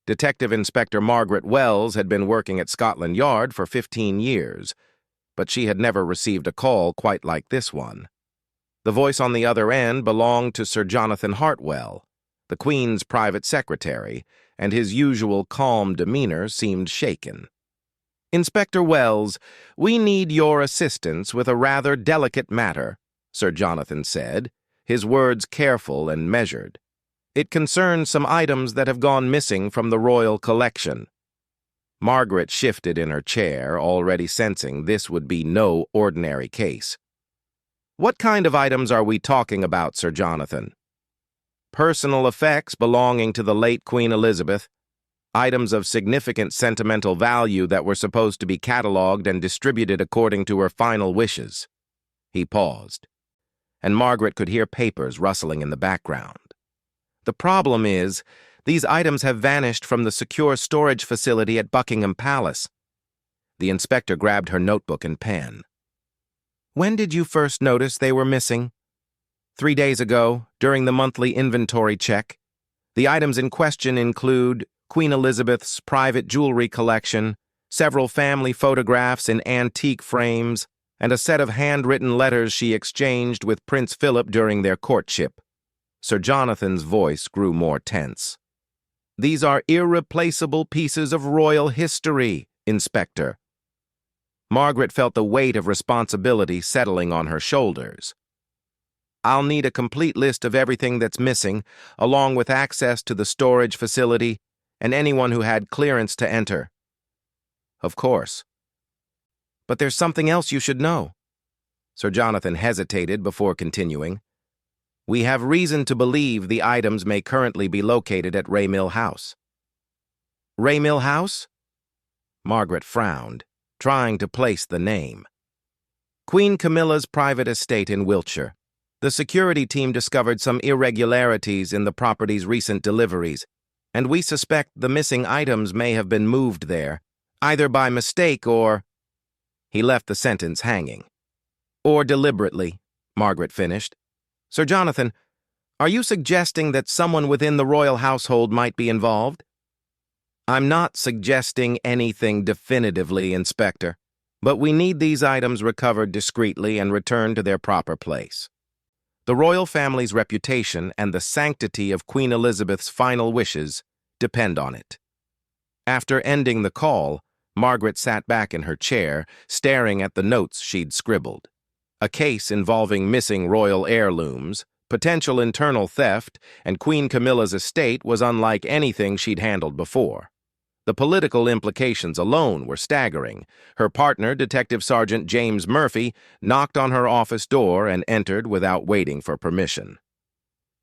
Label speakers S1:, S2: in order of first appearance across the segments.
S1: Detective Inspector Margaret Wells had been working at Scotland Yard for 15 years, but she had never received a call quite like this one. The voice on the other end belonged to Sir Jonathan Hartwell, the Queen's private secretary, and his usual calm demeanor seemed shaken. "Inspector Wells, we need your assistance with a rather delicate matter," Sir Jonathan said, his words careful and measured. "It concerns some items that have gone missing from the royal collection." Margaret shifted in her chair, already sensing this would be no ordinary case. "What kind of items are we talking about, Sir Jonathan?" "Personal effects belonging to the late Queen Elizabeth, items of significant sentimental value that were supposed to be catalogued and distributed according to her final wishes." He paused, and Margaret could hear papers rustling in the background. "The problem is, these items have vanished from the secure storage facility at Buckingham Palace." The inspector grabbed her notebook and pen. "When did you first notice they were missing?" 3 days ago, during the monthly inventory check. The items in question include Queen Elizabeth's private jewelry collection, several family photographs in antique frames, and a set of handwritten letters she exchanged with Prince Philip during their courtship. Sir Jonathan's voice grew more tense. "These are irreplaceable pieces of royal history, Inspector." Margaret felt the weight of responsibility settling on her shoulders. "I'll need a complete list of everything that's missing, along with access to the storage facility and anyone who had clearance to enter." "Of course. But there's something else you should know." Sir Jonathan hesitated before continuing. "We have reason to believe the items may currently be located at Raymill House." "Raymill House?" Margaret frowned, trying to place the name. "Queen Camilla's private estate in Wiltshire. The security team discovered some irregularities in the property's recent deliveries, and we suspect the missing items may have been moved there, either by mistake or—" He left the sentence hanging. "Or deliberately," Margaret finished. "Sir Jonathan, are you suggesting that someone within the royal household might be involved?" "I'm not suggesting anything definitively, Inspector, but we need these items recovered discreetly and returned to their proper place. The royal family's reputation and the sanctity of Queen Elizabeth's final wishes depend on it." After ending the call, Margaret sat back in her chair, staring at the notes she'd scribbled. A case involving missing royal heirlooms, potential internal theft, and Queen Camilla's estate was unlike anything she'd handled before. The political implications alone were staggering. Her partner, Detective Sergeant James Murphy, knocked on her office door and entered without waiting for permission.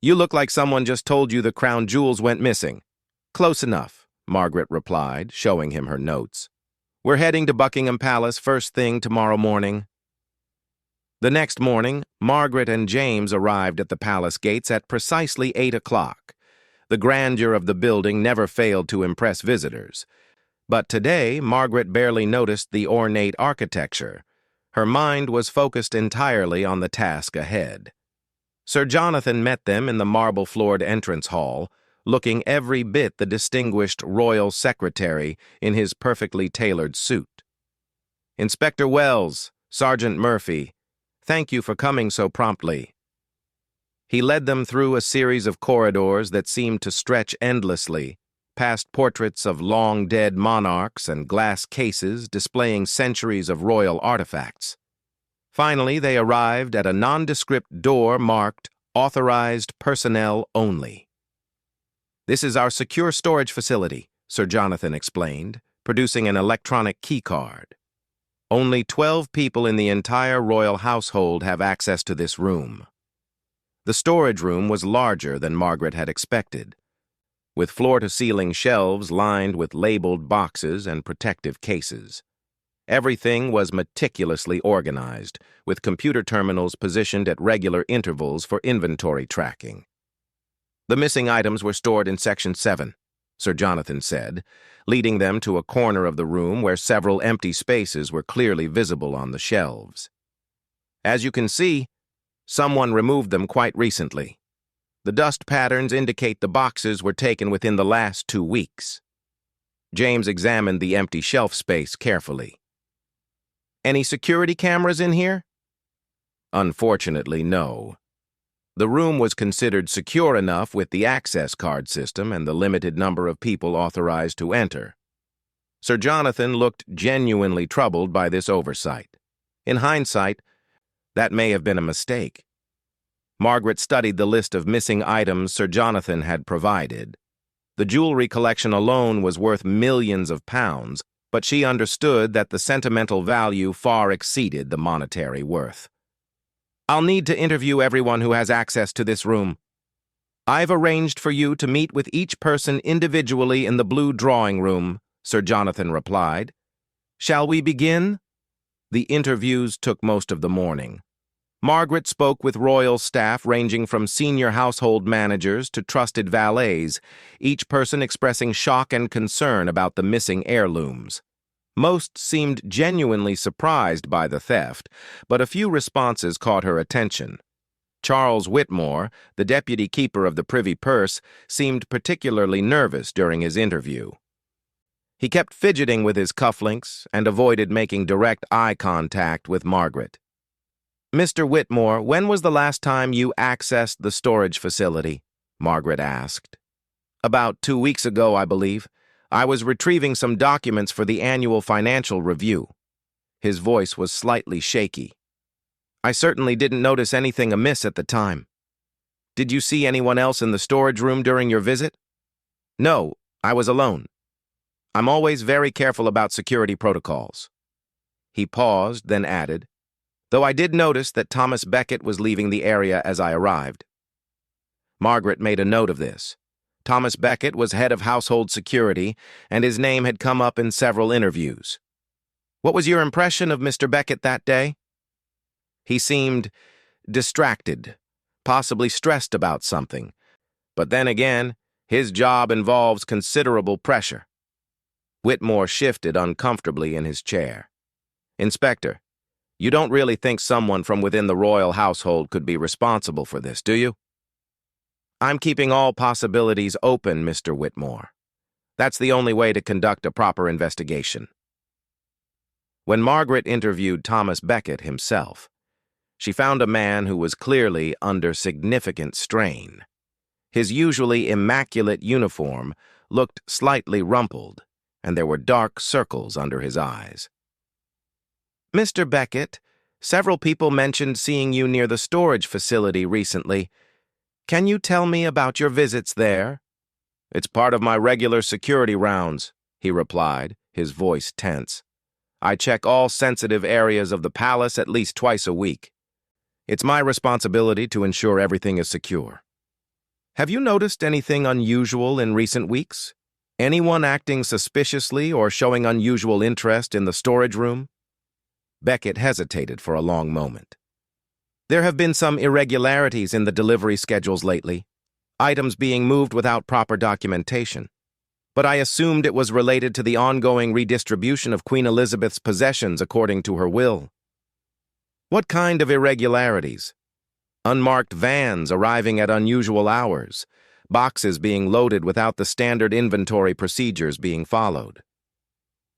S1: "You look like someone just told you the crown jewels went missing." "Close enough," Margaret replied, showing him her notes. "We're heading to Buckingham Palace first thing tomorrow morning." The next morning, Margaret and James arrived at the palace gates at precisely 8 o'clock. The grandeur of the building never failed to impress visitors. But today, Margaret barely noticed the ornate architecture. Her mind was focused entirely on the task ahead. Sir Jonathan met them in the marble-floored entrance hall, looking every bit the distinguished royal secretary in his perfectly tailored suit. "Inspector Wells, Sergeant Murphy, thank you for coming so promptly." He led them through a series of corridors that seemed to stretch endlessly, past portraits of long-dead monarchs and glass cases displaying centuries of royal artifacts. Finally, they arrived at a nondescript door marked "Authorized Personnel Only." "This is our secure storage facility," Sir Jonathan explained, producing an electronic key card. "Only 12 people in the entire royal household have access to this room." The storage room was larger than Margaret had expected, with floor-to-ceiling shelves lined with labeled boxes and protective cases. Everything was meticulously organized, with computer terminals positioned at regular intervals for inventory tracking. "The missing items were stored in Section 7, Sir Jonathan said, leading them to a corner of the room where several empty spaces were clearly visible on the shelves. "As you can see, someone removed them quite recently. The dust patterns indicate the boxes were taken within the last 2 weeks." James examined the empty shelf space carefully. Any security cameras in here? Unfortunately, no. The room was considered secure enough with the access card system and the limited number of people authorized to enter. Sir Jonathan looked genuinely troubled by this oversight. In hindsight, that may have been a mistake. Margaret studied the list of missing items Sir Jonathan had provided. The jewelry collection alone was worth millions of pounds, but she understood that the sentimental value far exceeded the monetary worth. I'll need to interview everyone who has access to this room. I've arranged for you to meet with each person individually in the blue drawing room, Sir Jonathan replied. Shall we begin? The interviews took most of the morning. Margaret spoke with royal staff ranging from senior household managers to trusted valets, each person expressing shock and concern about the missing heirlooms. Most seemed genuinely surprised by the theft, but a few responses caught her attention. Charles Whitmore, the deputy keeper of the Privy Purse, seemed particularly nervous during his interview. He kept fidgeting with his cufflinks and avoided making direct eye contact with Margaret. Mr. Whitmore, when was the last time you accessed the storage facility? Margaret asked. About 2 weeks ago, I believe. I was retrieving some documents for the annual financial review. His voice was slightly shaky. I certainly didn't notice anything amiss at the time. Did you see anyone else in the storage room during your visit? No, I was alone. I'm always very careful about security protocols. He paused, then added, though I did notice that Thomas Becket was leaving the area as I arrived. Margaret made a note of this. Thomas Becket was head of household security, and his name had come up in several interviews. What was your impression of Mr. Becket that day? He seemed distracted, possibly stressed about something. But then again, his job involves considerable pressure. Whitmore shifted uncomfortably in his chair. Inspector, you don't really think someone from within the royal household could be responsible for this, do you? I'm keeping all possibilities open, Mr. Whitmore. That's the only way to conduct a proper investigation. When Margaret interviewed Thomas Becket himself, she found a man who was clearly under significant strain. His usually immaculate uniform looked slightly rumpled, and there were dark circles under his eyes. Mr. Becket, several people mentioned seeing you near the storage facility recently. Can you tell me about your visits there? It's part of my regular security rounds, he replied, his voice tense. I check all sensitive areas of the palace at least twice a week. It's my responsibility to ensure everything is secure. Have you noticed anything unusual in recent weeks? Anyone acting suspiciously or showing unusual interest in the storage room? Becket hesitated for a long moment. There have been some irregularities in the delivery schedules lately, items being moved without proper documentation. But I assumed it was related to the ongoing redistribution of Queen Elizabeth's possessions according to her will. What kind of irregularities? Unmarked vans arriving at unusual hours, boxes being loaded without the standard inventory procedures being followed.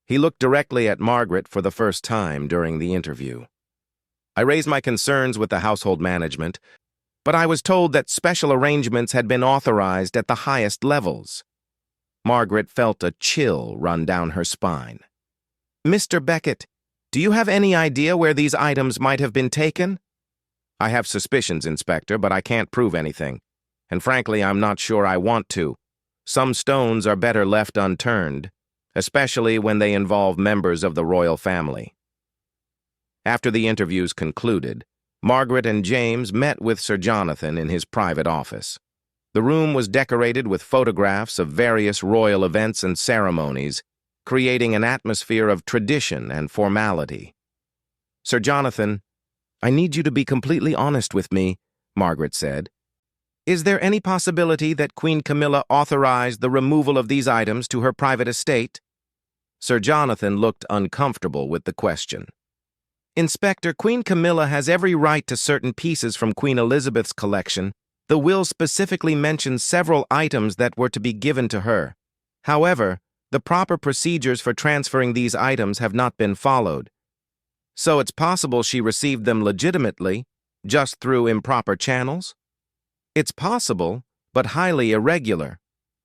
S1: He looked directly at Margaret for the first time during the interview. I raised my concerns with the household management, but I was told that special arrangements had been authorized at the highest levels. Margaret felt a chill run down her spine. Mr. Becket, do you have any idea where these items might have been taken? I have suspicions, Inspector, but I can't prove anything. And frankly, I'm not sure I want to. Some stones are better left unturned, especially when they involve members of the royal family. After the interviews concluded, Margaret and James met with Sir Jonathan in his private office. The room was decorated with photographs of various royal events and ceremonies, creating an atmosphere of tradition and formality. Sir Jonathan, I need you to be completely honest with me, Margaret said. Is there any possibility that Queen Camilla authorized the removal of these items to her private estate? Sir Jonathan looked uncomfortable with the question. Inspector, Queen Camilla has every right to certain pieces from Queen Elizabeth's collection. The will specifically mentions several items that were to be given to her. However, The proper procedures for transferring these items have not been followed. So it's possible she received them legitimately, just through improper channels? It's possible, but highly irregular.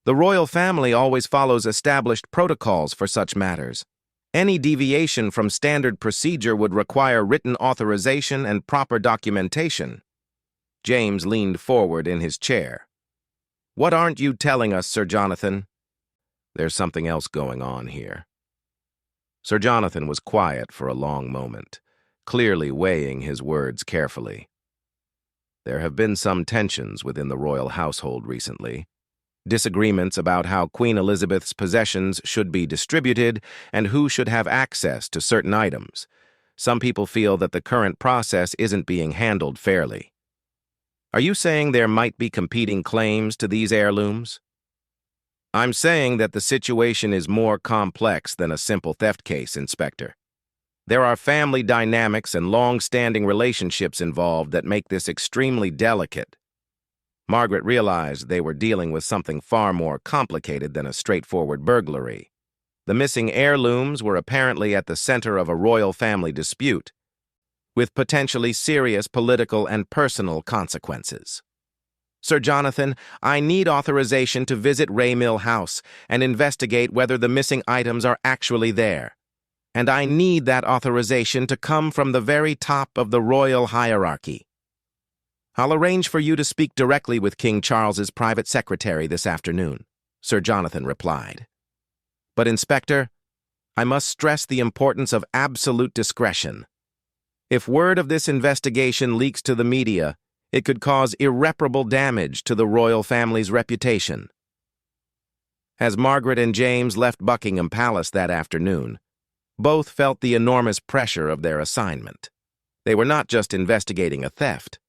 S1: The royal family always follows established protocols for such matters. Any deviation from standard procedure would require written authorization and proper documentation. James leaned forward in his chair. What aren't you telling us, Sir Jonathan? There's something else going on here. Sir Jonathan was quiet for a long moment, clearly weighing his words carefully. There have been some tensions within the royal household recently. Disagreements about how Queen Elizabeth's possessions should be distributed and who should have access to certain items. Some people feel that the current process isn't being handled fairly. Are you saying there might be competing claims to these heirlooms? I'm saying that the situation is more complex than a simple theft case, Inspector. There are family dynamics and long-standing relationships involved that make this extremely delicate. Margaret realized they were dealing with something far more complicated than a straightforward burglary. The missing heirlooms were apparently at the center of a royal family dispute, with potentially serious political and personal consequences. Sir Jonathan, I need authorization to visit Raymill House and investigate whether the missing items are actually there. And I need that authorization to come from the very top of the royal hierarchy. I'll arrange for you to speak directly with King Charles's private secretary this afternoon, Sir Jonathan replied. But, Inspector, I must stress the importance of absolute discretion. If word of this investigation leaks to the media, it could cause irreparable damage to the royal family's reputation. As Margaret and James left Buckingham Palace that afternoon, both felt the enormous pressure of their assignment. They were not just investigating a theft.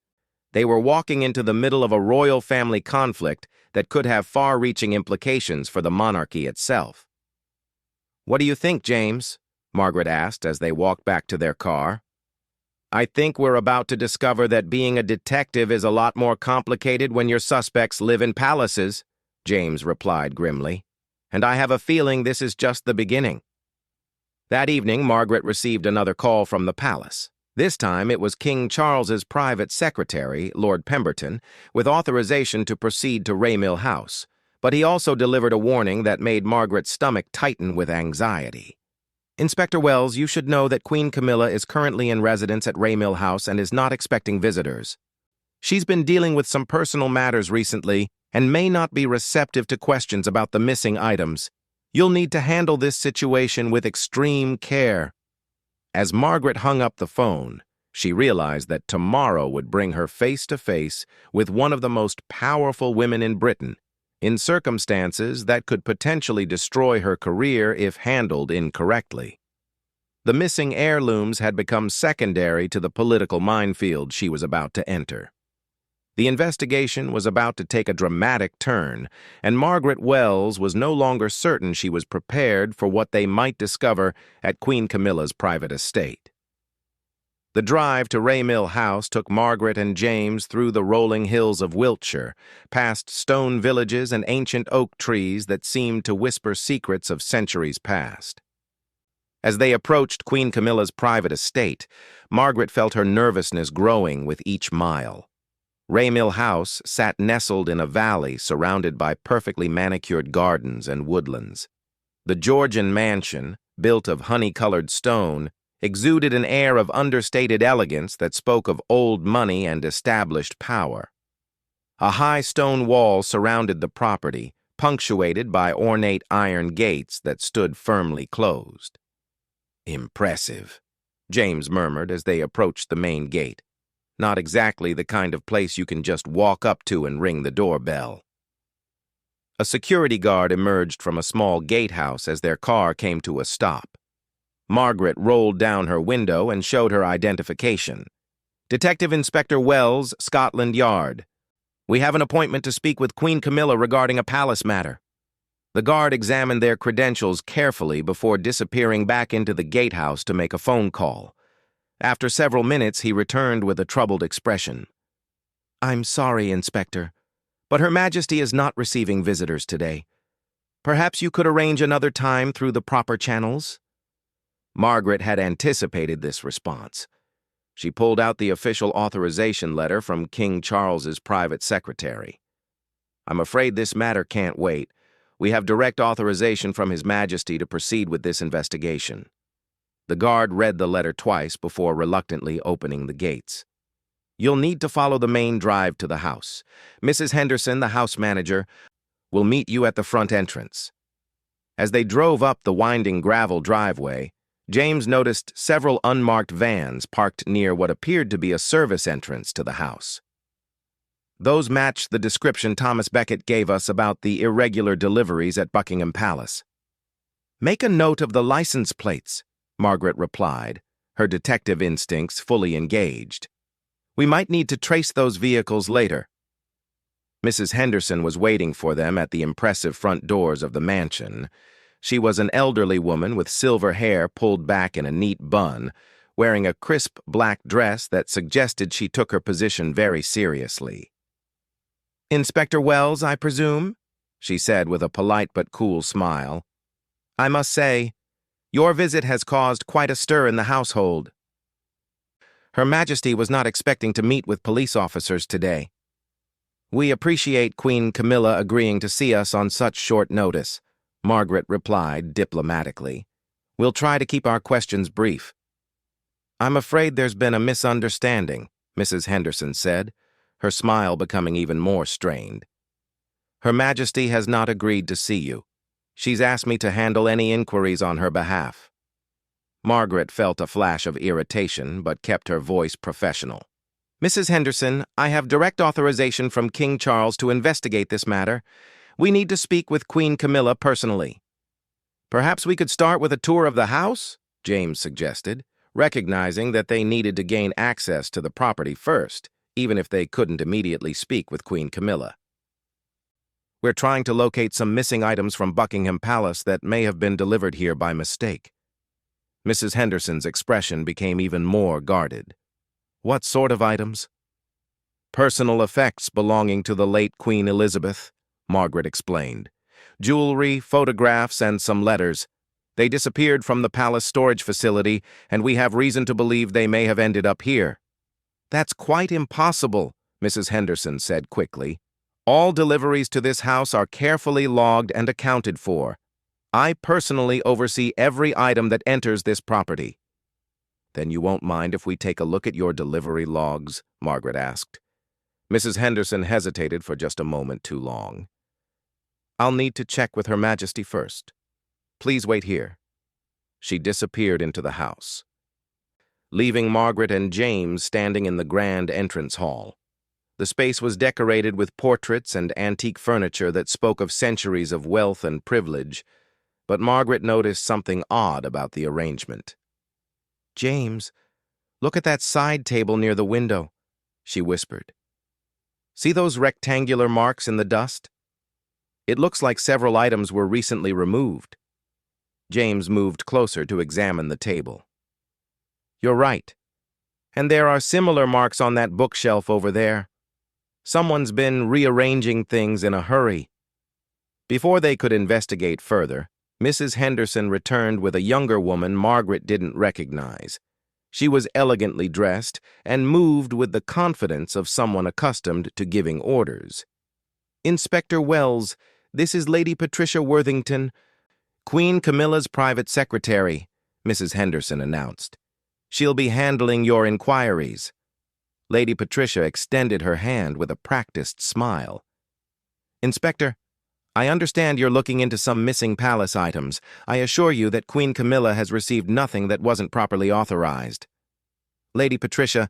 S1: They were walking into the middle of a royal family conflict that could have far-reaching implications for the monarchy itself. What do you think, James? Margaret asked as they walked back to their car. I think we're about to discover that being a detective is a lot more complicated when your suspects live in palaces, James replied grimly. And I have a feeling this is just the beginning. That evening, Margaret received another call from the palace. This time, it was King Charles's private secretary, Lord Pemberton, with authorization to proceed to Raymill House, but he also delivered a warning that made Margaret's stomach tighten with anxiety. Inspector Wells, you should know that Queen Camilla is currently in residence at Raymill House and is not expecting visitors. She's been dealing with some personal matters recently and may not be receptive to questions about the missing items. You'll need to handle this situation with extreme care. As Margaret hung up the phone, she realized that tomorrow would bring her face to face with one of the most powerful women in Britain, in circumstances that could potentially destroy her career if handled incorrectly. The missing heirlooms had become secondary to the political minefield she was about to enter. The investigation was about to take a dramatic turn, and Margaret Wells was no longer certain she was prepared for what they might discover at Queen Camilla's private estate. The drive to Raymill House took Margaret and James through the rolling hills of Wiltshire, past stone villages and ancient oak trees that seemed to whisper secrets of centuries past. As they approached Queen Camilla's private estate, Margaret felt her nervousness growing with each mile. Raymill House sat nestled in a valley surrounded by perfectly manicured gardens and woodlands. The Georgian mansion, built of honey-colored stone, exuded an air of understated elegance that spoke of old money and established power. A high stone wall surrounded the property, punctuated by ornate iron gates that stood firmly closed. Impressive, James murmured as they approached the main gate. Not exactly the kind of place you can just walk up to and ring the doorbell. A security guard emerged from a small gatehouse as their car came to a stop. Margaret rolled down her window and showed her identification. Detective Inspector Wells, Scotland Yard. We have an appointment to speak with Queen Camilla regarding a palace matter. The guard examined their credentials carefully before disappearing back into the gatehouse to make a phone call. After several minutes, he returned with a troubled expression. I'm sorry, Inspector, but Her Majesty is not receiving visitors today. Perhaps you could arrange another time through the proper channels? Margaret had anticipated this response. She pulled out the official authorization letter from King Charles's private secretary. I'm afraid this matter can't wait. We have direct authorization from His Majesty to proceed with this investigation. The guard read the letter twice before reluctantly opening the gates. You'll need to follow the main drive to the house. Mrs. Henderson, the house manager, will meet you at the front entrance. As they drove up the winding gravel driveway, James noticed several unmarked vans parked near what appeared to be a service entrance to the house. Those matched the description Thomas Becket gave us about the irregular deliveries at Buckingham Palace. Make a note of the license plates, Margaret replied, her detective instincts fully engaged. We might need to trace those vehicles later. Mrs. Henderson was waiting for them at the impressive front doors of the mansion. She was an elderly woman with silver hair pulled back in a neat bun, wearing a crisp black dress that suggested she took her position very seriously. Inspector Wells, I presume? She said with a polite but cool smile. I must say, your visit has caused quite a stir in the household. Her Majesty was not expecting to meet with police officers today. We appreciate Queen Camilla agreeing to see us on such short notice, Margaret replied diplomatically. We'll try to keep our questions brief. I'm afraid there's been a misunderstanding, Mrs. Henderson said, her smile becoming even more strained. Her Majesty has not agreed to see you. She's asked me to handle any inquiries on her behalf. Margaret felt a flash of irritation, but kept her voice professional. Mrs. Henderson, I have direct authorization from King Charles to investigate this matter. We need to speak with Queen Camilla personally. Perhaps we could start with a tour of the house, James suggested, recognizing that they needed to gain access to the property first, even if they couldn't immediately speak with Queen Camilla. We're trying to locate some missing items from Buckingham Palace that may have been delivered here by mistake. Mrs. Henderson's expression became even more guarded. What sort of items? Personal effects belonging to the late Queen Elizabeth, Margaret explained. Jewelry, photographs, and some letters. They disappeared from the palace storage facility, and we have reason to believe they may have ended up here. That's quite impossible, Mrs. Henderson said quickly. All deliveries to this house are carefully logged and accounted for. I personally oversee every item that enters this property. Then you won't mind if we take a look at your delivery logs? Margaret asked. Mrs. Henderson hesitated for just a moment too long. I'll need to check with Her Majesty first. Please wait here. She disappeared into the house, leaving Margaret and James standing in the grand entrance hall. The space was decorated with portraits and antique furniture that spoke of centuries of wealth and privilege, but Margaret noticed something odd about the arrangement. James, look at that side table near the window, she whispered. See those rectangular marks in the dust? It looks like several items were recently removed. James moved closer to examine the table. You're right. And there are similar marks on that bookshelf over there. Someone's been rearranging things in a hurry. Before they could investigate further, Mrs. Henderson returned with a younger woman Margaret didn't recognize. She was elegantly dressed and moved with the confidence of someone accustomed to giving orders. Inspector Wells, this is Lady Patricia Worthington, Queen Camilla's private secretary, Mrs. Henderson announced. She'll be handling your inquiries. Lady Patricia extended her hand with a practiced smile. Inspector, I understand you're looking into some missing palace items. I assure you that Queen Camilla has received nothing that wasn't properly authorized. Lady Patricia,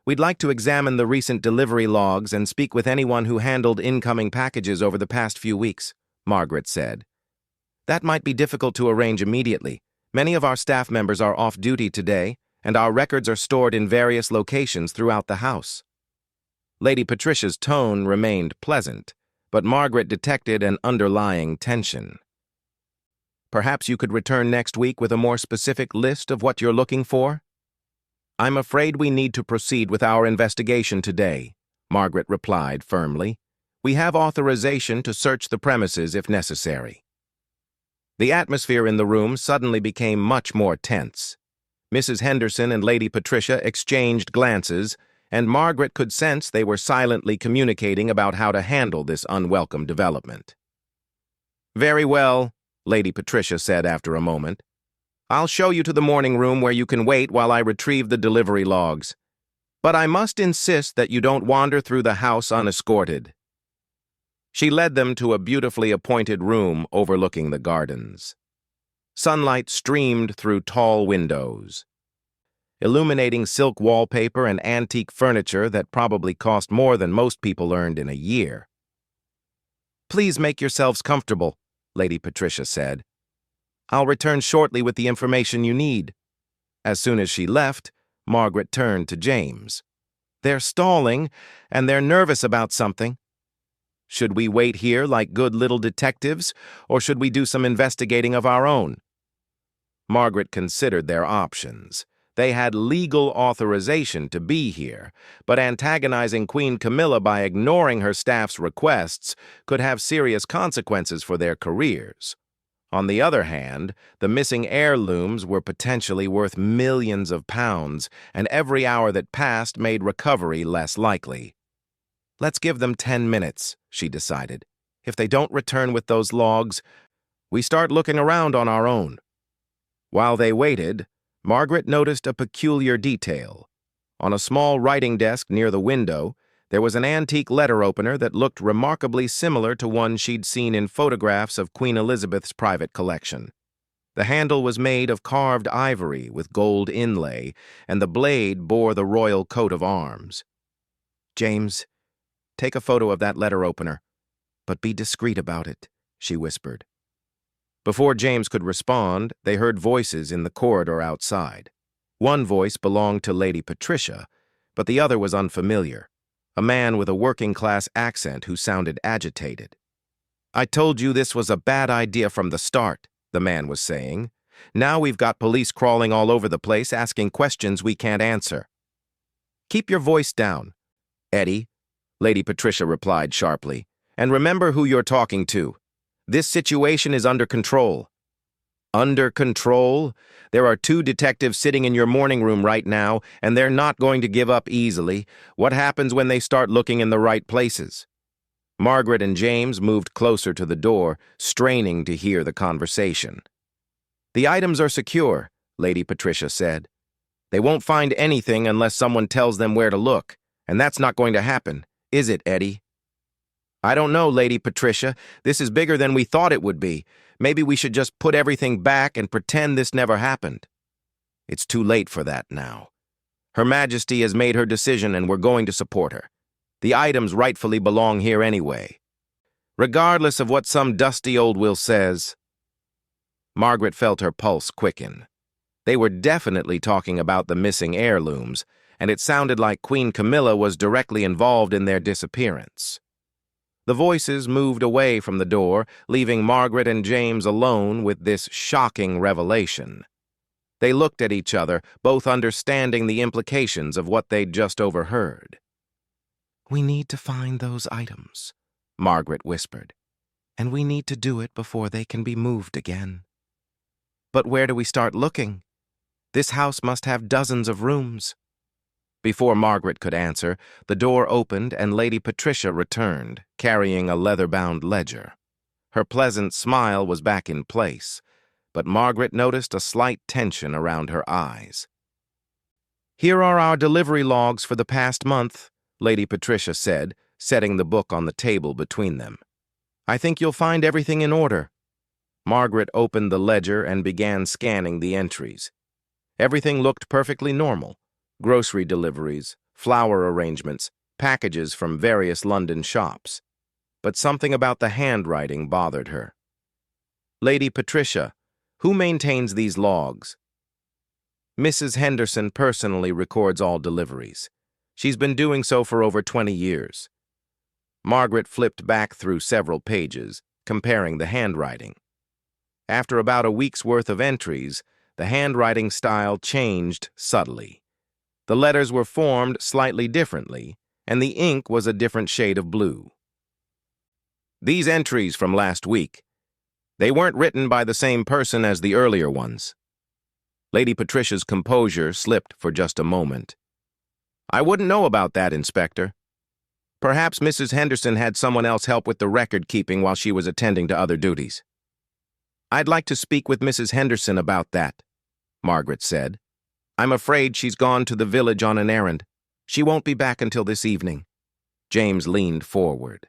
S1: we'd like to examine the recent delivery logs and speak with anyone who handled incoming packages over the past few weeks, Margaret said. That might be difficult to arrange immediately. Many of our staff members are off duty today, and our records are stored in various locations throughout the house. Lady Patricia's tone remained pleasant, but Margaret detected an underlying tension. Perhaps you could return next week with a more specific list of what you're looking for? I'm afraid we need to proceed with our investigation today, Margaret replied firmly. We have authorization to search the premises if necessary. The atmosphere in the room suddenly became much more tense. Mrs. Henderson and Lady Patricia exchanged glances, and Margaret could sense they were silently communicating about how to handle this unwelcome development. "Very well," Lady Patricia said after a moment. "I'll show you to the morning room where you can wait while I retrieve the delivery logs. But I must insist that you don't wander through the house unescorted." She led them to a beautifully appointed room overlooking the gardens. Sunlight streamed through tall windows, illuminating silk wallpaper and antique furniture that probably cost more than most people earned in a year. "Please make yourselves comfortable," Lady Patricia said. "I'll return shortly with the information you need." As soon as she left, Margaret turned to James. "They're stalling, and they're nervous about something. Should we wait here like good little detectives, or should we do some investigating of our own?" Margaret considered their options. They had legal authorization to be here, but antagonizing Queen Camilla by ignoring her staff's requests could have serious consequences for their careers. On the other hand, the missing heirlooms were potentially worth millions of pounds, and every hour that passed made recovery less likely. "Let's give them 10 minutes, she decided. "If they don't return with those logs, we start looking around on our own." While they waited, Margaret noticed a peculiar detail. On a small writing desk near the window, there was an antique letter opener that looked remarkably similar to one she'd seen in photographs of Queen Elizabeth's private collection. The handle was made of carved ivory with gold inlay, and the blade bore the royal coat of arms. "James, take a photo of that letter opener, but be discreet about it," she whispered. Before James could respond, they heard voices in the corridor outside. One voice belonged to Lady Patricia, but the other was unfamiliar, a man with a working-class accent who sounded agitated. "I told you this was a bad idea from the start," the man was saying. "Now we've got police crawling all over the place asking questions we can't answer." "Keep your voice down, Eddie," Lady Patricia replied sharply, "and remember who you're talking to. This situation is under control." "Under control? There are 2 detectives sitting in your morning room right now, and they're not going to give up easily. What happens when they start looking in the right places?" Margaret and James moved closer to the door, straining to hear the conversation. "The items are secure," Lady Patricia said. "They won't find anything unless someone tells them where to look, and that's not going to happen. Is it, Eddie?" "I don't know, Lady Patricia. This is bigger than we thought it would be. Maybe we should just put everything back and pretend this never happened." "It's too late for that now. Her Majesty has made her decision and we're going to support her. The items rightfully belong here anyway, regardless of what some dusty old will says." Margaret felt her pulse quicken. They were definitely talking about the missing heirlooms, and it sounded like Queen Camilla was directly involved in their disappearance. The voices moved away from the door, leaving Margaret and James alone with this shocking revelation. They looked at each other, both understanding the implications of what they'd just overheard. "We need to find those items," Margaret whispered, "and we need to do it before they can be moved again." "But where do we start looking? This house must have dozens of rooms." Before Margaret could answer, the door opened and Lady Patricia returned, carrying a leather-bound ledger. Her pleasant smile was back in place, but Margaret noticed a slight tension around her eyes. "Here are our delivery logs for the past month," Lady Patricia said, setting the book on the table between them. "I think you'll find everything in order." Margaret opened the ledger and began scanning the entries. Everything looked perfectly normal. Grocery deliveries, flower arrangements, packages from various London shops. But something about the handwriting bothered her. "Lady Patricia, who maintains these logs?" "Mrs. Henderson personally records all deliveries. She's been doing so for over 20 years. Margaret flipped back through several pages, comparing the handwriting. After about a week's worth of entries, the handwriting style changed subtly. The letters were formed slightly differently, and the ink was a different shade of blue. "These entries from last week. They weren't written by the same person as the earlier ones. Lady Patricia's composure slipped for just a moment. I wouldn't know about that, Inspector. Perhaps Mrs. Henderson had someone else help with the record-keeping while she was attending to other duties. I'd like to speak with Mrs. Henderson about that, Margaret said. I'm afraid she's gone to the village on an errand. She won't be back until this evening. James leaned forward.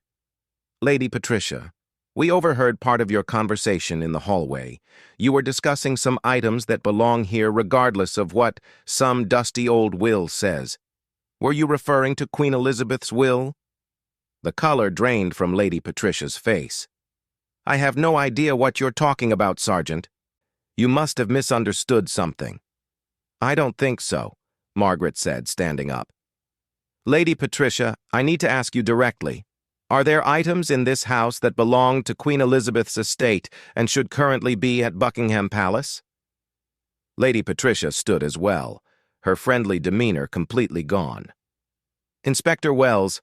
S1: Lady Patricia, we overheard part of your conversation in the hallway. You were discussing some items that belong here regardless of what some dusty old will says. Were you referring to Queen Elizabeth's will? The color drained from Lady Patricia's face. I have no idea what you're talking about, Sergeant. You must have misunderstood something. I don't think so, Margaret said, standing up. Lady Patricia, I need to ask you directly. Are there items in this house that belong to Queen Elizabeth's estate and should currently be at Buckingham Palace? Lady Patricia stood as well, her friendly demeanor completely gone. Inspector Wells,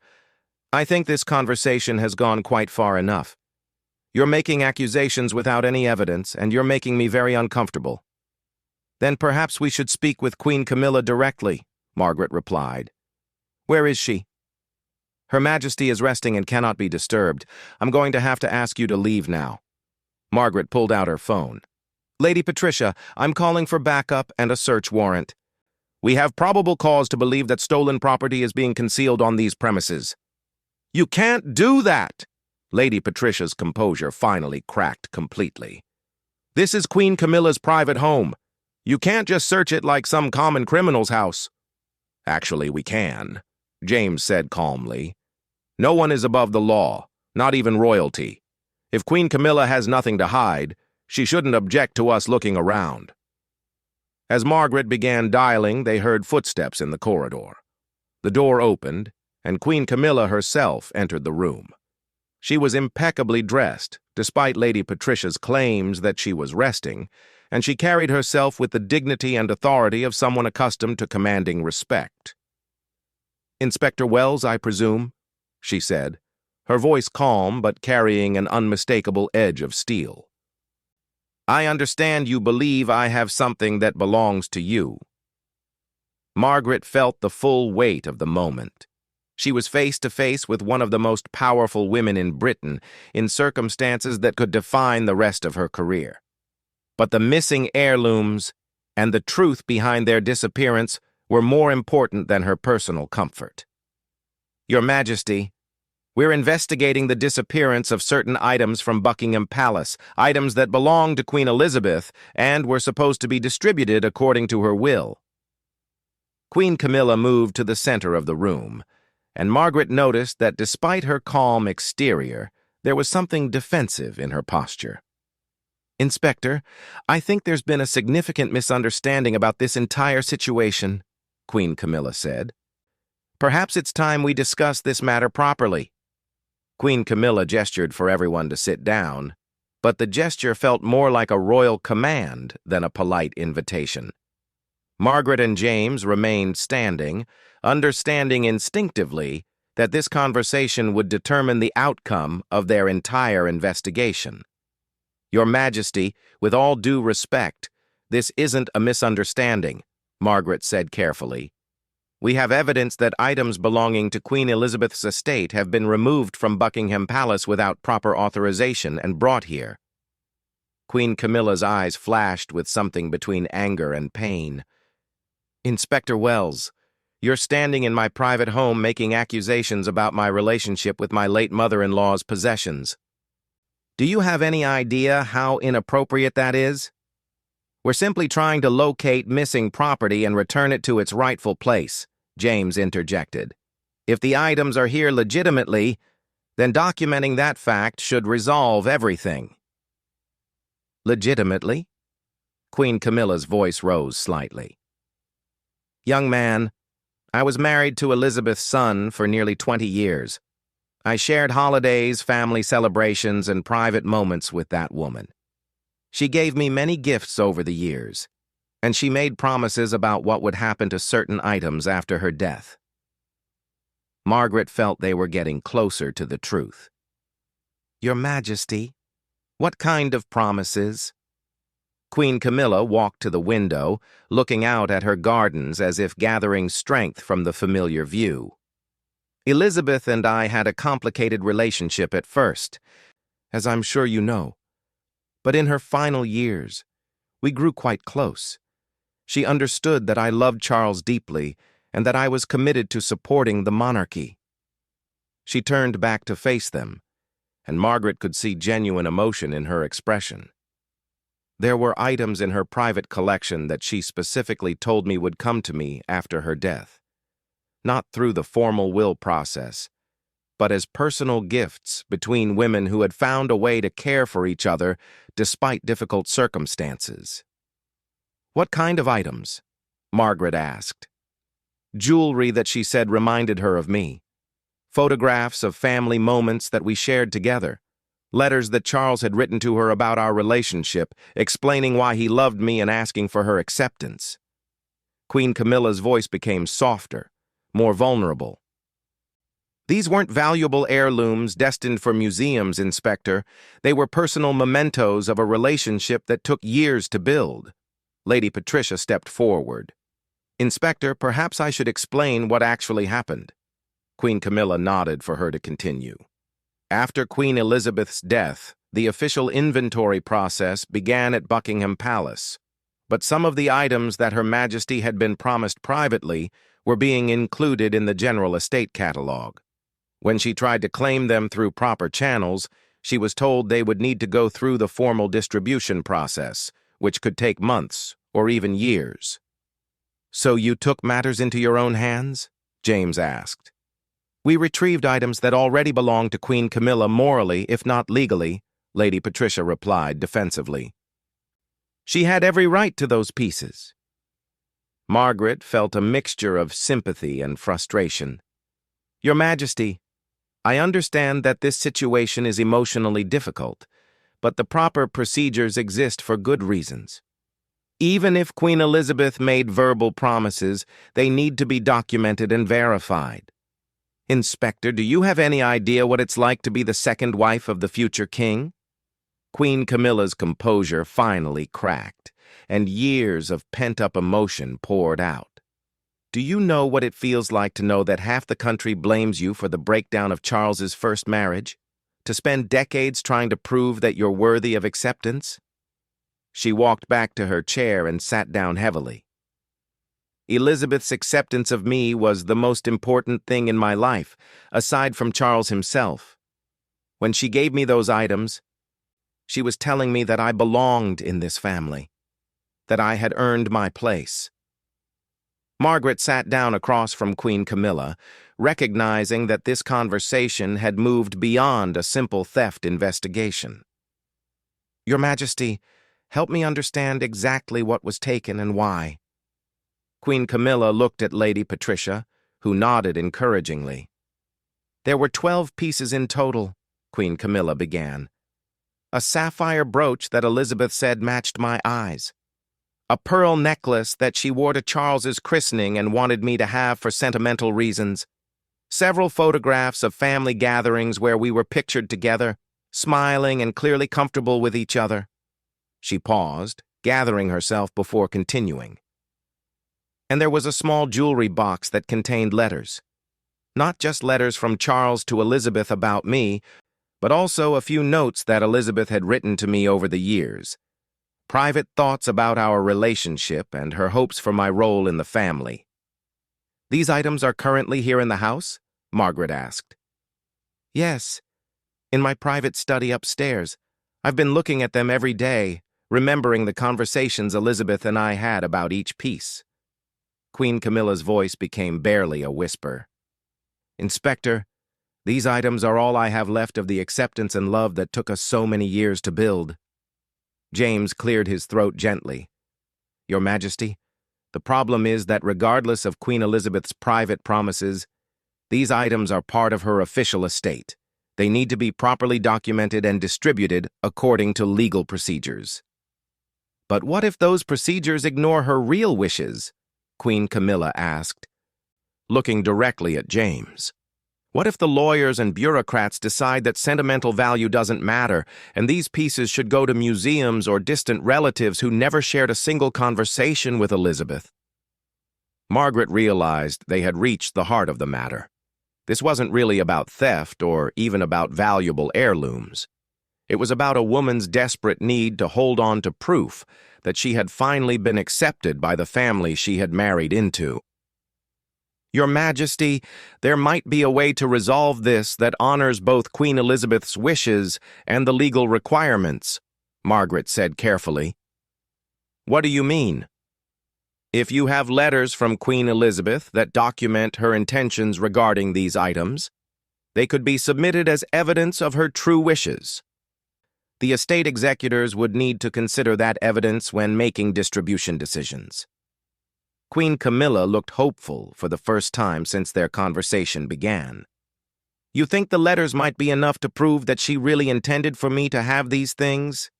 S1: I think this conversation has gone quite far enough. You're making accusations without any evidence, and you're making me very uncomfortable. Then perhaps we should speak with Queen Camilla directly, Margaret replied. Where is she? Her Majesty is resting and cannot be disturbed. I'm going to have to ask you to leave now. Margaret pulled out her phone. Lady Patricia, I'm calling for backup and a search warrant. We have probable cause to believe that stolen property is being concealed on these premises. You can't do that! Lady Patricia's composure finally cracked completely. This is Queen Camilla's private home. You can't just search it like some common criminal's house. Actually, we can, James said calmly. No one is above the law, not even royalty. If Queen Camilla has nothing to hide, she shouldn't object to us looking around. As Margaret began dialing, they heard footsteps in the corridor. The door opened, and Queen Camilla herself entered the room. She was impeccably dressed, despite Lady Patricia's claims that she was resting, and she carried herself with the dignity and authority of someone accustomed to commanding respect. Inspector Wells, I presume, she said, her voice calm but carrying an unmistakable edge of steel. I understand you believe I have something that belongs to you. Margaret felt the full weight of the moment. She was face to face with one of the most powerful women in Britain in circumstances that could define the rest of her career. But the missing heirlooms and the truth behind their disappearance were more important than her personal comfort. Your Majesty, we're investigating the disappearance of certain items from Buckingham Palace, items that belong to Queen Elizabeth and were supposed to be distributed according to her will. Queen Camilla moved to the center of the room, and Margaret noticed that despite her calm exterior, there was something defensive in her posture. Inspector, I think there's been a significant misunderstanding about this entire situation, Queen Camilla said. Perhaps it's time we discuss this matter properly. Queen Camilla gestured for everyone to sit down, but the gesture felt more like a royal command than a polite invitation. Margaret and James remained standing, understanding instinctively that this conversation would determine the outcome of their entire investigation. Your Majesty, with all due respect, this isn't a misunderstanding, Margaret said carefully. We have evidence that items belonging to Queen Elizabeth's estate have been removed from Buckingham Palace without proper authorization and brought here. Queen Camilla's eyes flashed with something between anger and pain. Inspector Wells, you're standing in my private home making accusations about my relationship with my late mother-in-law's possessions. Do you have any idea how inappropriate that is? We're simply trying to locate missing property and return it to its rightful place, James interjected. If the items are here legitimately, then documenting that fact should resolve everything. Legitimately? Queen Camilla's voice rose slightly. Young man, I was married to Elizabeth's son for nearly 20 years. I shared holidays, family celebrations, and private moments with that woman. She gave me many gifts over the years, and she made promises about what would happen to certain items after her death. Margaret felt they were getting closer to the truth. Your Majesty, What kind of promises? Queen Camilla walked to the window, looking out at her gardens as if gathering strength from the familiar view. Elizabeth and I had a complicated relationship at first, as I'm sure you know. But in her final years, we grew quite close. She understood that I loved Charles deeply and that I was committed to supporting the monarchy. She turned back to face them, and Margaret could see genuine emotion in her expression. There were items in her private collection that she specifically told me would come to me after her death, not through the formal will process, but as personal gifts between women who had found a way to care for each other despite difficult circumstances. What kind of items? Margaret asked. Jewelry that she said reminded her of me. Photographs of family moments that we shared together. Letters that Charles had written to her about our relationship, explaining why he loved me and asking for her acceptance. Queen Camilla's voice became softer, more vulnerable. These weren't valuable heirlooms destined for museums, Inspector. They were personal mementos of a relationship that took years to build. Lady Patricia stepped forward. Inspector, perhaps I should explain what actually happened. Queen Camilla nodded for her to continue. After Queen Elizabeth's death, the official inventory process began at Buckingham Palace, but some of the items that Her Majesty had been promised privately were being included in the general estate catalogue. When she tried to claim them through proper channels, she was told they would need to go through the formal distribution process, which could take months or even years. So you took matters into your own hands? James asked. We retrieved items that already belonged to Queen Camilla morally, if not legally, Lady Patricia replied defensively. She had every right to those pieces. Margaret felt a mixture of sympathy and frustration. Your Majesty, I understand that this situation is emotionally difficult, but the proper procedures exist for good reasons. Even if Queen Elizabeth made verbal promises, they need to be documented and verified. Inspector, do you have any idea what it's like to be the second wife of the future king? Queen Camilla's composure finally cracked, and years of pent-up emotion poured out. Do you know what it feels like to know that half the country blames you for the breakdown of Charles's first marriage? To spend decades trying to prove that you're worthy of acceptance? She walked back to her chair and sat down heavily. Elizabeth's acceptance of me was the most important thing in my life, aside from Charles himself. When she gave me those items, she was telling me that I belonged in this family, that I had earned my place. Margaret sat down across from Queen Camilla, recognizing that this conversation had moved beyond a simple theft investigation. Your Majesty, help me understand exactly what was taken and why. Queen Camilla looked at Lady Patricia, who nodded encouragingly. There were 12 pieces in total, Queen Camilla began. A sapphire brooch that Elizabeth said matched my eyes. A pearl necklace that she wore to Charles's christening and wanted me to have for sentimental reasons. Several photographs of family gatherings where we were pictured together, smiling and clearly comfortable with each other. She paused, gathering herself before continuing. And there was a small jewelry box that contained letters. Not just letters from Charles to Elizabeth about me, but also a few notes that Elizabeth had written to me over the years. Private thoughts about our relationship and her hopes for my role in the family. These items are currently here in the house? Margaret asked. Yes, in my private study upstairs. I've been looking at them every day, remembering the conversations Elizabeth and I had about each piece. Queen Camilla's voice became barely a whisper. Inspector, these items are all I have left of the acceptance and love that took us so many years to build. James cleared his throat gently. Your Majesty, the problem is that regardless of Queen Elizabeth's private promises, these items are part of her official estate. They need to be properly documented and distributed according to legal procedures. But what if those procedures ignore her real wishes? Queen Camilla asked, looking directly at James. What if the lawyers and bureaucrats decide that sentimental value doesn't matter, and these pieces should go to museums or distant relatives who never shared a single conversation with Elizabeth? Margaret realized they had reached the heart of the matter. This wasn't really about theft or even about valuable heirlooms. It was about a woman's desperate need to hold on to proof that she had finally been accepted by the family she had married into. "Your Majesty, there might be a way to resolve this that honors both Queen Elizabeth's wishes and the legal requirements," Margaret said carefully. "What do you mean?" "If you have letters from Queen Elizabeth that document her intentions regarding these items, they could be submitted as evidence of her true wishes. The estate executors would need to consider that evidence when making distribution decisions." Queen Camilla looked hopeful for the first time since their conversation began. "You think the letters might be enough to prove that she really intended for me to have these things?"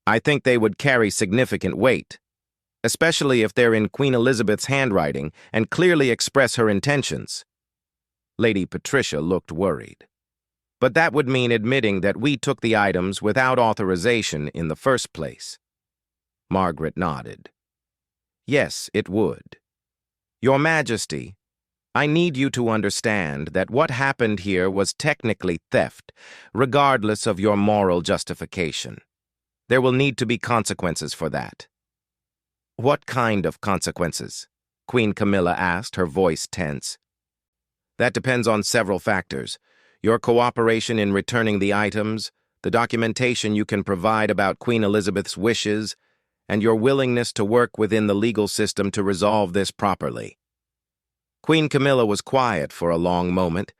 S1: "I think they would carry significant weight, especially if they're in Queen Elizabeth's handwriting and clearly express her intentions." Lady Patricia looked worried. "But that would mean admitting that we took the items without authorization in the first place." Margaret nodded. "Yes, it would. Your Majesty, I need you to understand that what happened here was technically theft, regardless of your moral justification. There will need to be consequences for that." "What kind of consequences?" Queen Camilla asked, her voice tense. "That depends on several factors. Your cooperation in returning the items, the documentation you can provide about Queen Elizabeth's wishes, and your willingness to work within the legal system to resolve this properly." Queen Camilla was quiet for a long moment,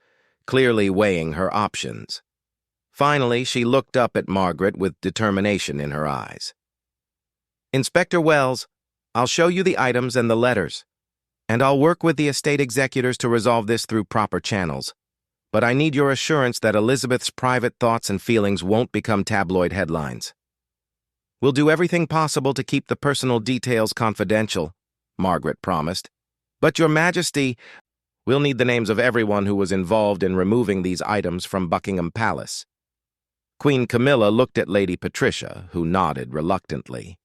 S1: clearly weighing her options. Finally, she looked up at Margaret with determination in her eyes. "Inspector Wells, I'll show you the items and the letters, and I'll work with the estate executors to resolve this through proper channels. But I need your assurance that Elizabeth's private thoughts and feelings won't become tabloid headlines." "We'll do everything possible to keep the personal details confidential," Margaret promised. "But Your Majesty, we'll need the names of everyone who was involved in removing these items from Buckingham Palace." Queen Camilla looked at Lady Patricia, who nodded reluctantly.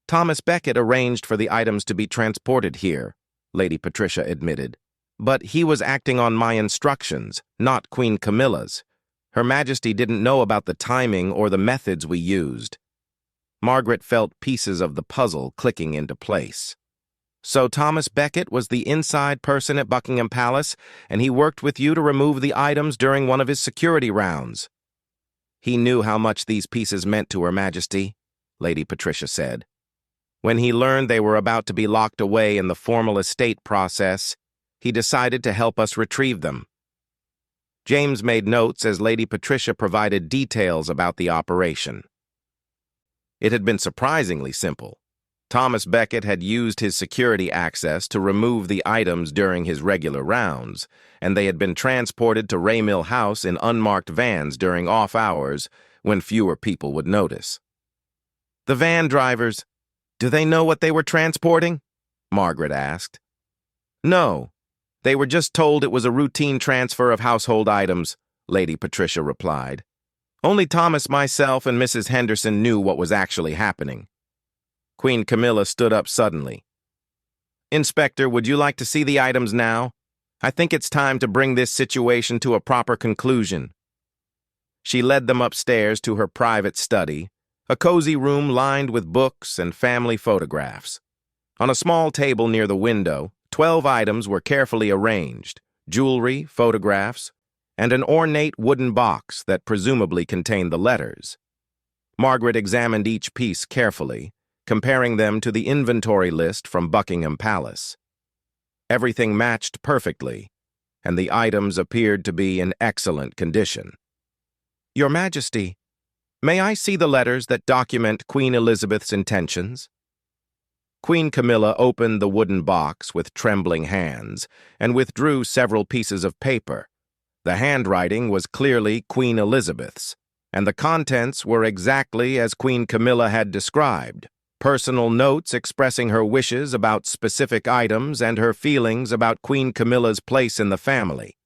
S1: "Thomas Becket arranged for the items to be transported here," Lady Patricia admitted. "But he was acting on my instructions, not Queen Camilla's. Her Majesty didn't know about the timing or the methods we used." Margaret felt pieces of the puzzle clicking into place. "So Thomas Becket was the inside person at Buckingham Palace, and he worked with you to remove the items during one of his security rounds." "He knew how much these pieces meant to Her Majesty," Lady Patricia said. "When he learned they were about to be locked away in the formal estate process, he decided to help us retrieve them." James made notes as Lady Patricia provided details about the operation. It had been surprisingly simple. Thomas Becket had used his security access to remove the items during his regular rounds, and they had been transported to Raymill House in unmarked vans during off hours when fewer people would notice. "The van drivers, do they know what they were transporting?" Margaret asked. "No, they were just told it was a routine transfer of household items," Lady Patricia replied. "Only Thomas, myself, and Mrs. Henderson knew what was actually happening." Queen Camilla stood up suddenly. "Inspector, would you like to see the items now? I think it's time to bring this situation to a proper conclusion." She led them upstairs to her private study, a cozy room lined with books and family photographs. On a small table near the window, 12 items were carefully arranged: jewelry, photographs, and an ornate wooden box that presumably contained the letters. Margaret examined each piece carefully, comparing them to the inventory list from Buckingham Palace. Everything matched perfectly, and the items appeared to be in excellent condition. "Your Majesty, may I see the letters that document Queen Elizabeth's intentions?" Queen Camilla opened the wooden box with trembling hands and withdrew several pieces of paper. The handwriting was clearly Queen Elizabeth's, and the contents were exactly as Queen Camilla had described: personal notes expressing her wishes about specific items and her feelings about Queen Camilla's place in the family.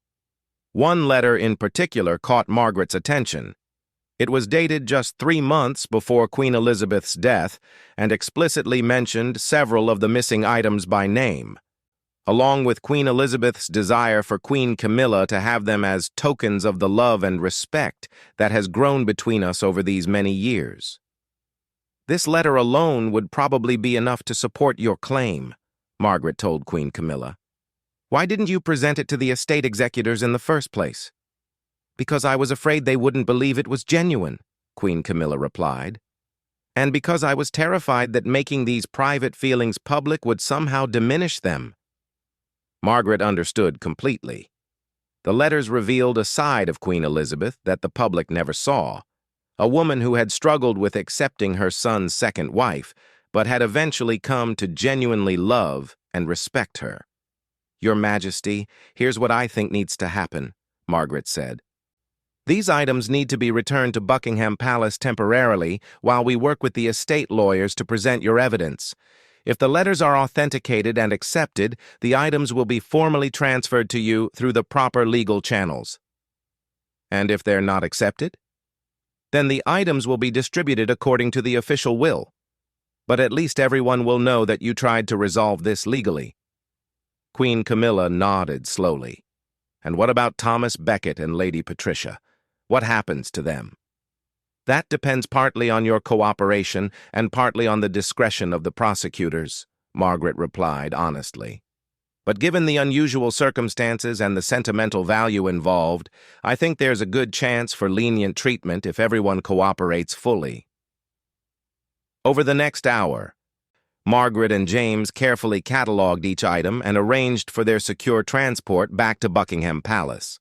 S1: One letter in particular caught Margaret's attention. It was dated just 3 months before Queen Elizabeth's death and explicitly mentioned several of the missing items by name, along with Queen Elizabeth's desire for Queen Camilla to have them as tokens of the love and respect that has grown between us over these many years. This letter alone would probably be enough to support your claim, Margaret told Queen Camilla. Why didn't you present it to the estate executors in the first place? Because I was afraid they wouldn't believe it was genuine, Queen Camilla replied. And because I was terrified that making these private feelings public would somehow diminish them. Margaret understood completely. The letters revealed a side of Queen Elizabeth that the public never saw, a woman who had struggled with accepting her son's second wife, but had eventually come to genuinely love and respect her. Your Majesty, here's what I think needs to happen, Margaret said. These items need to be returned to Buckingham Palace temporarily while we work with the estate lawyers to present your evidence. If the letters are authenticated and accepted, the items will be formally transferred to you through the proper legal channels. And if they're not accepted? Then the items will be distributed according to the official will. But at least everyone will know that you tried to resolve this legally. Queen Camilla nodded slowly. And what about Thomas Becket and Lady Patricia? What happens to them? That depends partly on your cooperation and partly on the discretion of the prosecutors, Margaret replied honestly. But given the unusual circumstances and the sentimental value involved, I think there's a good chance for lenient treatment if everyone cooperates fully. Over the next hour, Margaret and James carefully catalogued each item and arranged for their secure transport back to Buckingham Palace.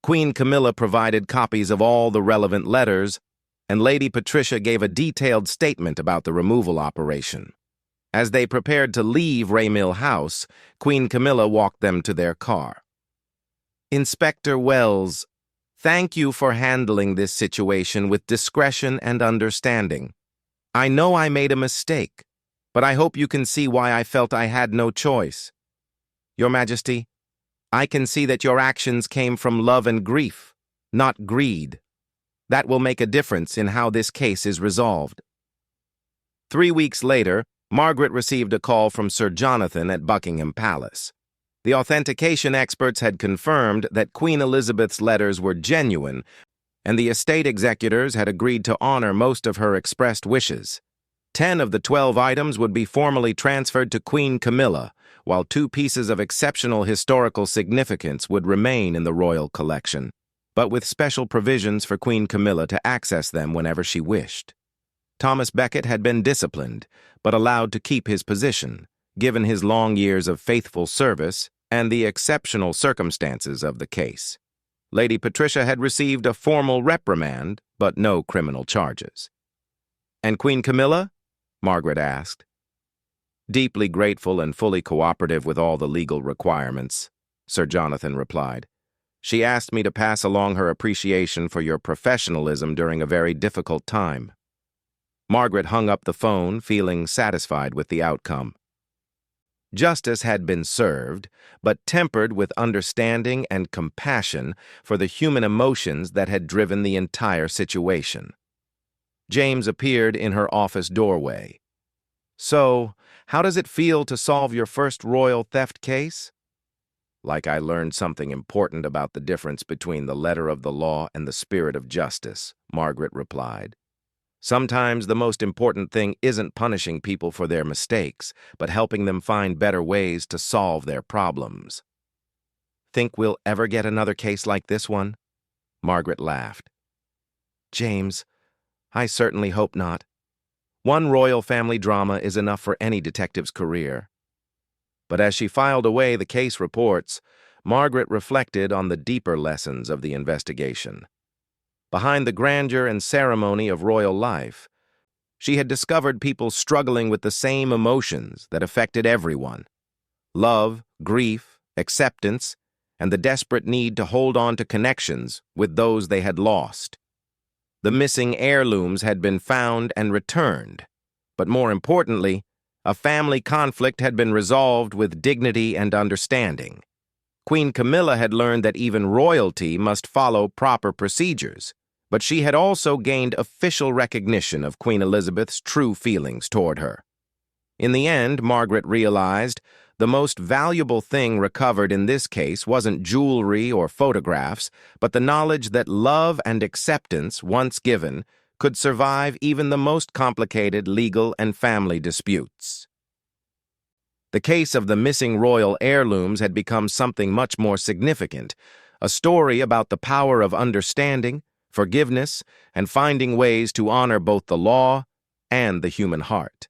S1: Queen Camilla provided copies of all the relevant letters, and Lady Patricia gave a detailed statement about the removal operation. As they prepared to leave Raymill House, Queen Camilla walked them to their car. Inspector Wells, thank you for handling this situation with discretion and understanding. I know I made a mistake, but I hope you can see why I felt I had no choice. Your Majesty, I can see that your actions came from love and grief, not greed. That will make a difference in how this case is resolved. 3 weeks later, Margaret received a call from Sir Jonathan at Buckingham Palace. The authentication experts had confirmed that Queen Elizabeth's letters were genuine, and the estate executors had agreed to honor most of her expressed wishes. 10 of the 12 items would be formally transferred to Queen Camilla, while 2 pieces of exceptional historical significance would remain in the royal collection, but with special provisions for Queen Camilla to access them whenever she wished. Thomas Becket had been disciplined, but allowed to keep his position, given his long years of faithful service and the exceptional circumstances of the case. Lady Patricia had received a formal reprimand, but no criminal charges. And Queen Camilla? Margaret asked. Deeply grateful and fully cooperative with all the legal requirements, Sir Jonathan replied. She asked me to pass along her appreciation for your professionalism during a very difficult time. Margaret hung up the phone, feeling satisfied with the outcome. Justice had been served, but tempered with understanding and compassion for the human emotions that had driven the entire situation. James appeared in her office doorway. So, how does it feel to solve your first royal theft case? Like I learned something important about the difference between the letter of the law and the spirit of justice, Margaret replied. Sometimes the most important thing isn't punishing people for their mistakes, but helping them find better ways to solve their problems. Think we'll ever get another case like this one? Margaret laughed. James, I certainly hope not. One royal family drama is enough for any detective's career. But as she filed away the case reports, Margaret reflected on the deeper lessons of the investigation. Behind the grandeur and ceremony of royal life, she had discovered people struggling with the same emotions that affected everyone: love, grief, acceptance, and the desperate need to hold on to connections with those they had lost. The missing heirlooms had been found and returned, but more importantly, a family conflict had been resolved with dignity and understanding. Queen Camilla had learned that even royalty must follow proper procedures, but she had also gained official recognition of Queen Elizabeth's true feelings toward her. In the end, Margaret realized the most valuable thing recovered in this case wasn't jewelry or photographs, but the knowledge that love and acceptance, once given, could survive even the most complicated legal and family disputes. The case of the missing royal heirlooms had become something much more significant, a story about the power of understanding, forgiveness, and finding ways to honor both the law and the human heart.